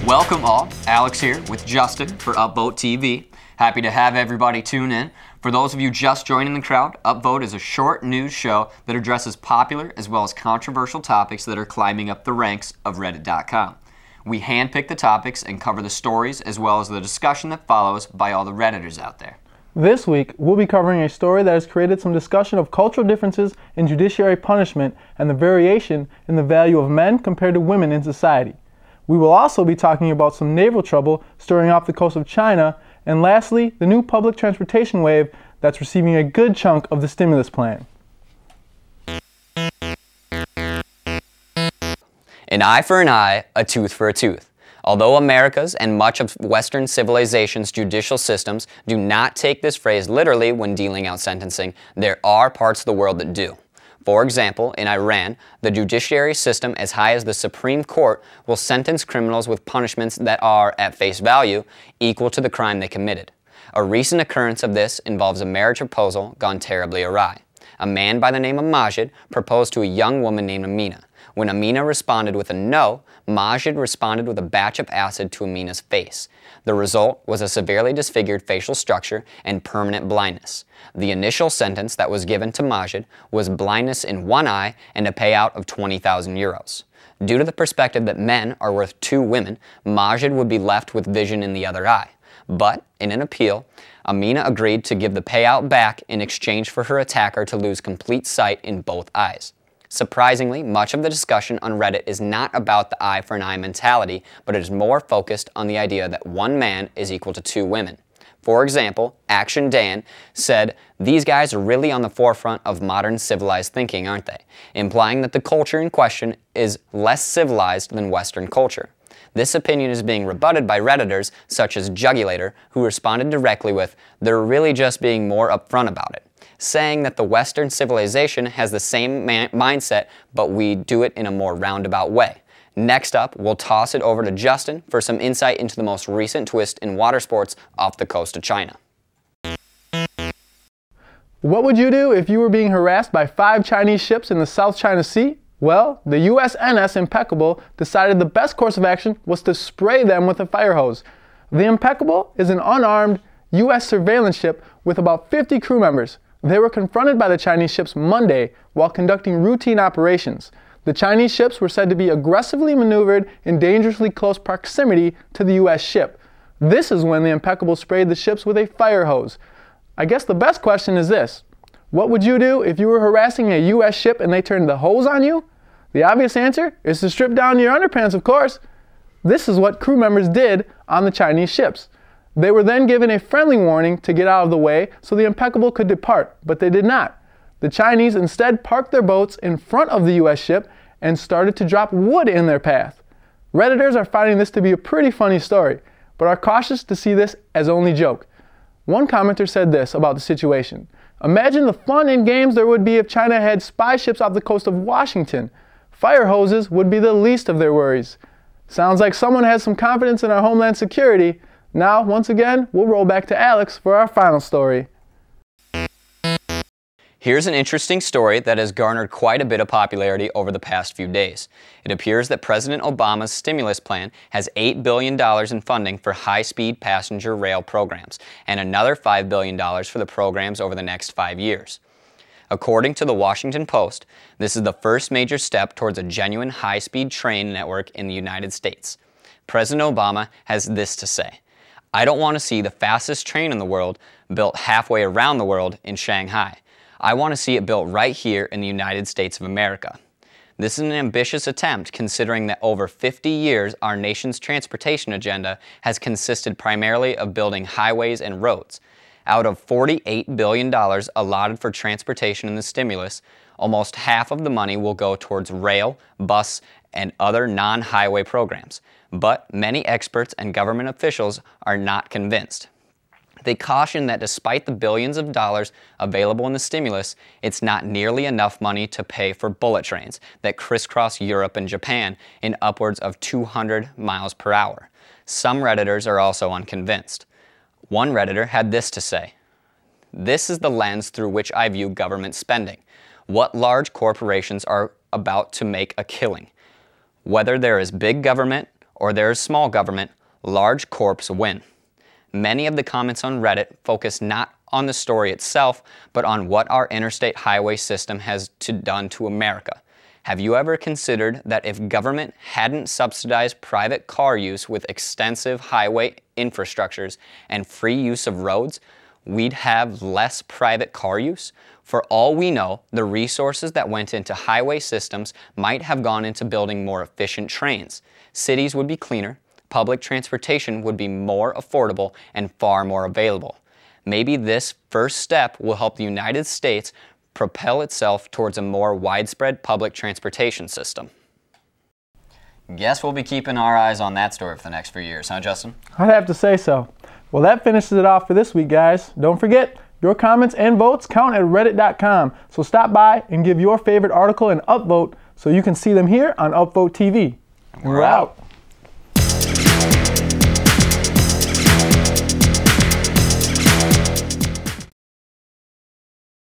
Welcome all, Alex here with Justin for Upvote TV. Happy to have everybody tune in. For those of you just joining the crowd, Upvote is a short news show that addresses popular as well as controversial topics that are climbing up the ranks of Reddit.com. We handpick the topics and cover the stories as well as the discussion that follows by all the Redditors out there. This week, we'll be covering a story that has created some discussion of cultural differences in judiciary punishment and the variation in the value of men compared to women in society. We will also be talking about some naval trouble stirring off the coast of China, and lastly, the new public transportation wave that's receiving a good chunk of the stimulus plan. An eye for an eye, a tooth for a tooth. Although America's and much of Western civilization's judicial systems do not take this phrase literally when dealing out sentencing, there are parts of the world that do. For example, in Iran, the judiciary system as high as the Supreme Court will sentence criminals with punishments that are, at face value, equal to the crime they committed. A recent occurrence of this involves a marriage proposal gone terribly awry. A man by the name of Majid proposed to a young woman named Amina. When Amina responded with a no, Majid responded with a batch of acid to Amina's face. The result was a severely disfigured facial structure and permanent blindness. The initial sentence that was given to Majid was blindness in one eye and a payout of 20,000 euros. Due to the perspective that men are worth two women, Majid would be left with vision in the other eye. But, in an appeal, Amina agreed to give the payout back in exchange for her attacker to lose complete sight in both eyes. Surprisingly, much of the discussion on Reddit is not about the eye for an eye mentality, but it is more focused on the idea that one man is equal to two women. For example, Action Dan said, "These guys are really on the forefront of modern civilized thinking, aren't they?" Implying that the culture in question is less civilized than Western culture. This opinion is being rebutted by Redditors such as Jugulator, who responded directly with, "They're really just being more upfront about it," saying that the Western civilization has the same mindset, but we do it in a more roundabout way. Next up, we'll toss it over to Justin for some insight into the most recent twist in water sports off the coast of China. What would you do if you were being harassed by 5 Chinese ships in the South China Sea? Well, the USNS Impeccable decided the best course of action was to spray them with a fire hose. The Impeccable is an unarmed U.S. surveillance ship with about 50 crew members. They were confronted by the Chinese ships Monday while conducting routine operations. The Chinese ships were said to be aggressively maneuvered in dangerously close proximity to the U.S. ship. This is when the Impeccable sprayed the ships with a fire hose. I guess the best question is this: what would you do if you were harassing a U.S. ship and they turned the hose on you? The obvious answer is to strip down your underpants, of course. This is what crew members did on the Chinese ships. They were then given a friendly warning to get out of the way so the Impeccable could depart, but they did not. The Chinese instead parked their boats in front of the U.S. ship and started to drop wood in their path. Redditors are finding this to be a pretty funny story, but are cautious to see this as only joke. One commenter said this about the situation: "Imagine the fun and games there would be if China had spy ships off the coast of Washington. Fire hoses would be the least of their worries." Sounds like someone has some confidence in our homeland security. Now, once again, we'll roll back to Alex for our final story. Here's an interesting story that has garnered quite a bit of popularity over the past few days. It appears that President Obama's stimulus plan has $8 billion in funding for high-speed passenger rail programs and another $5 billion for the programs over the next 5 years. According to the Washington Post, this is the first major step towards a genuine high-speed train network in the United States. President Obama has this to say: "I don't want to see the fastest train in the world built halfway around the world in Shanghai. I want to see it built right here in the United States of America." This is an ambitious attempt considering that over 50 years our nation's transportation agenda has consisted primarily of building highways and roads. Out of $48 billion allotted for transportation in the stimulus, almost half of the money will go towards rail, bus, and other non-highway programs. But many experts and government officials are not convinced. They caution that despite the billions of dollars available in the stimulus, it's not nearly enough money to pay for bullet trains that crisscross Europe and Japan in upwards of 200 miles per hour. Some Redditors are also unconvinced. One Redditor had this to say: "This is the lens through which I view government spending. What large corporations are about to make a killing. Whether there is big government or there is small government, large corps win. Many of the comments on Reddit focus not on the story itself, but on what our interstate highway system has done to America. Have you ever considered that if government hadn't subsidized private car use with extensive highway infrastructures and free use of roads, we'd have less private car use? For all we know, the resources that went into highway systems might have gone into building more efficient trains. Cities would be cleaner, public transportation would be more affordable and far more available. Maybe this first step will help the United States propel itself towards a more widespread public transportation system. Guess we'll be keeping our eyes on that story for the next few years, huh, Justin? I'd have to say so. Well, that finishes it off for this week, guys. Don't forget, your comments and votes count at reddit.com. So stop by and give your favorite article an upvote so you can see them here on Upvote TV. We're out.